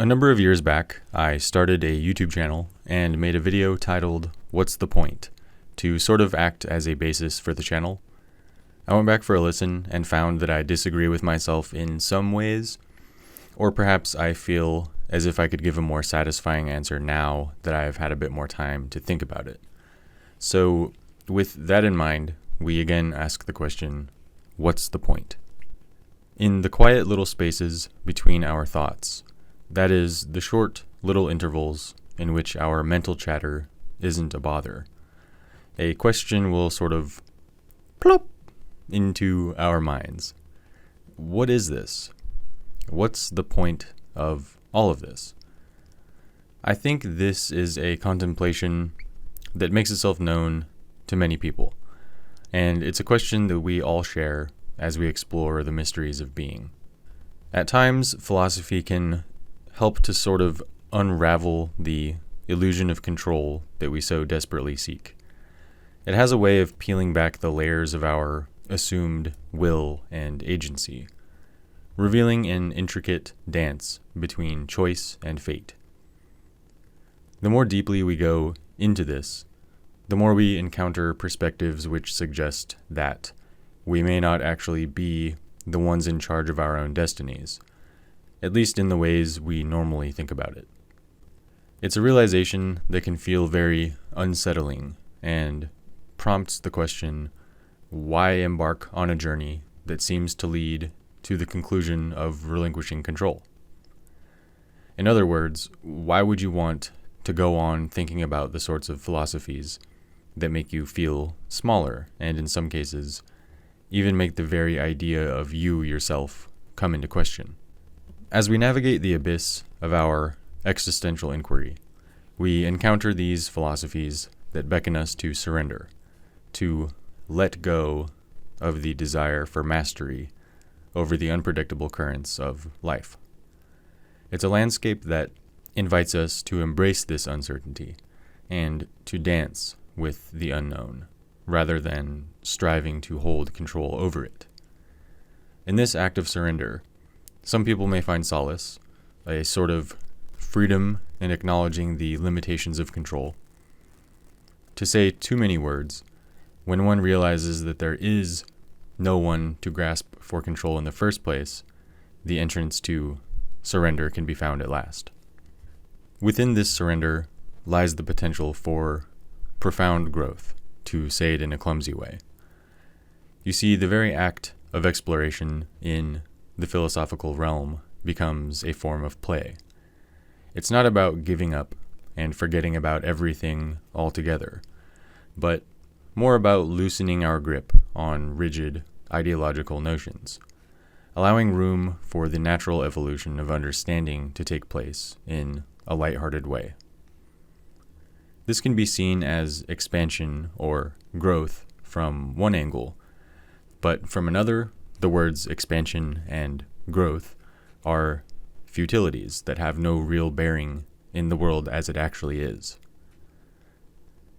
A number of years back, I started a YouTube channel and made a video titled, "What's the Point?" to sort of act as a basis for the channel. I went back for a listen and found that I disagree with myself in some ways, or perhaps I feel as if I could give a more satisfying answer now that I've had a bit more time to think about it. So, with that in mind, we again ask the question, what's the point? In the quiet little spaces between our thoughts, that is, the short little intervals in which our mental chatter isn't a bother, a question will sort of plop into our minds. What is this? What's the point of all of this? I think this is a contemplation that makes itself known to many people, and it's a question that we all share as we explore the mysteries of being. At times, philosophy can help to sort of unravel the illusion of control that we so desperately seek. It has a way of peeling back the layers of our assumed will and agency, revealing an intricate dance between choice and fate. The more deeply we go into this, the more we encounter perspectives which suggest that we may not actually be the ones in charge of our own destinies, at least in the ways we normally think about it. It's a realization that can feel very unsettling and prompts the question, why embark on a journey that seems to lead to the conclusion of relinquishing control? In other words, why would you want to go on thinking about the sorts of philosophies that make you feel smaller and, in some cases, even make the very idea of you yourself come into question? As we navigate the abyss of our existential inquiry, we encounter these philosophies that beckon us to surrender, to let go of the desire for mastery over the unpredictable currents of life. It's a landscape that invites us to embrace this uncertainty and to dance with the unknown, rather than striving to hold control over it. In this act of surrender, some people may find solace, a sort of freedom in acknowledging the limitations of control. To say too many words, when one realizes that there is no one to grasp for control in the first place, the entrance to surrender can be found at last. Within this surrender lies the potential for profound growth, to say it in a clumsy way. You see, the very act of exploration in the philosophical realm becomes a form of play. It's not about giving up and forgetting about everything altogether, but more about loosening our grip on rigid ideological notions, allowing room for the natural evolution of understanding to take place in a lighthearted way. This can be seen as expansion or growth from one angle, but from another, the words expansion and growth are futilities that have no real bearing in the world as it actually is.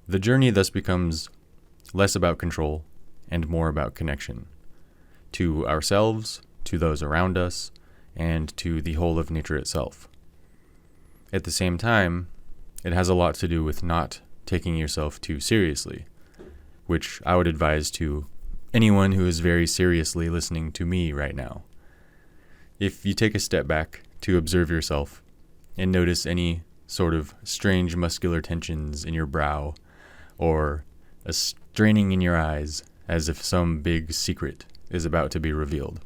The journey thus becomes less about control and more about connection, to ourselves, to those around us, and to the whole of nature itself. At the same time, it has a lot to do with not taking yourself too seriously, which I would advise to anyone who is very seriously listening to me right now. If you take a step back to observe yourself and notice any sort of strange muscular tensions in your brow or a straining in your eyes as if some big secret is about to be revealed,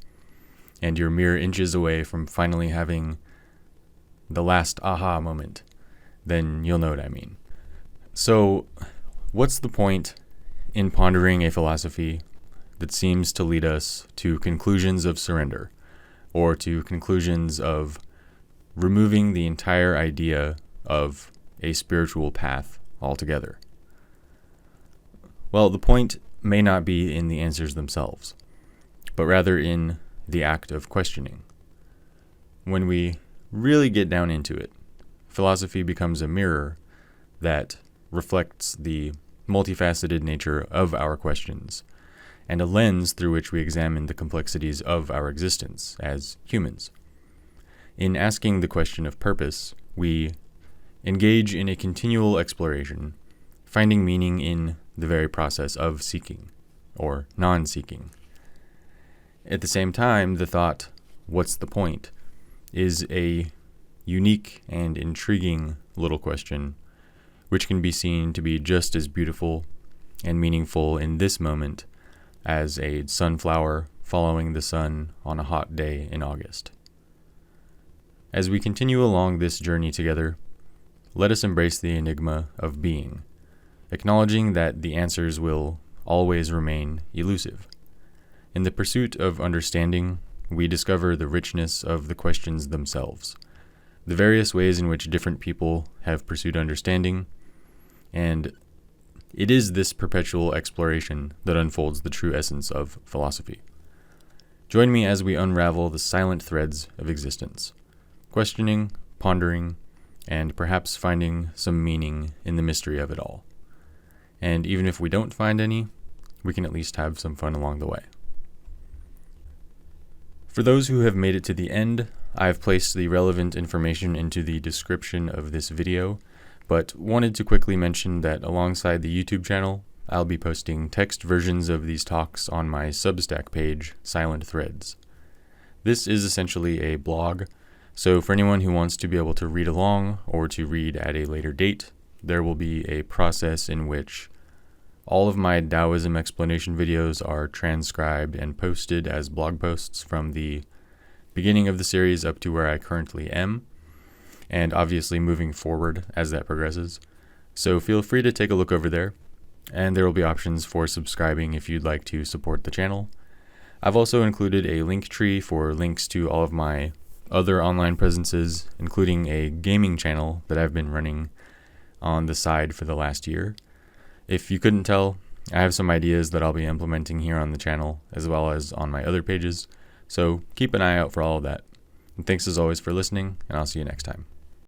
and you're mere inches away from finally having the last aha moment, then you'll know what I mean. So, what's the point in pondering a philosophy that seems to lead us to conclusions of surrender, or to conclusions of removing the entire idea of a spiritual path altogether? Well, the point may not be in the answers themselves, but rather in the act of questioning. When we really get down into it, philosophy becomes a mirror that reflects the multifaceted nature of our questions, and a lens through which we examine the complexities of our existence as humans. In asking the question of purpose, we engage in a continual exploration, finding meaning in the very process of seeking, or non-seeking. At the same time, the thought, "What's the point?" is a unique and intriguing little question, which can be seen to be just as beautiful and meaningful in this moment as a sunflower following the sun on a hot day in August. As we continue along this journey together, let us embrace the enigma of being, acknowledging that the answers will always remain elusive. In the pursuit of understanding, we discover the richness of the questions themselves, the various ways in which different people have pursued understanding, and it is this perpetual exploration that unfolds the true essence of philosophy. Join me as we unravel the silent threads of existence, questioning, pondering, and perhaps finding some meaning in the mystery of it all. And even if we don't find any, we can at least have some fun along the way. For those who have made it to the end, I've placed the relevant information into the description of this video, but wanted to quickly mention that alongside the YouTube channel, I'll be posting text versions of these talks on my Substack page, Silent Threads. This is essentially a blog, so for anyone who wants to be able to read along or to read at a later date, there will be a process in which all of my Taoism explanation videos are transcribed and posted as blog posts from the beginning of the series up to where I currently am, and obviously moving forward as that progresses. So feel free to take a look over there, and there will be options for subscribing if you'd like to support the channel. I've also included a link tree for links to all of my other online presences, including a gaming channel that I've been running on the side for the last year. If you couldn't tell, I have some ideas that I'll be implementing here on the channel, as well as on my other pages, so keep an eye out for all of that. And thanks as always for listening, and I'll see you next time.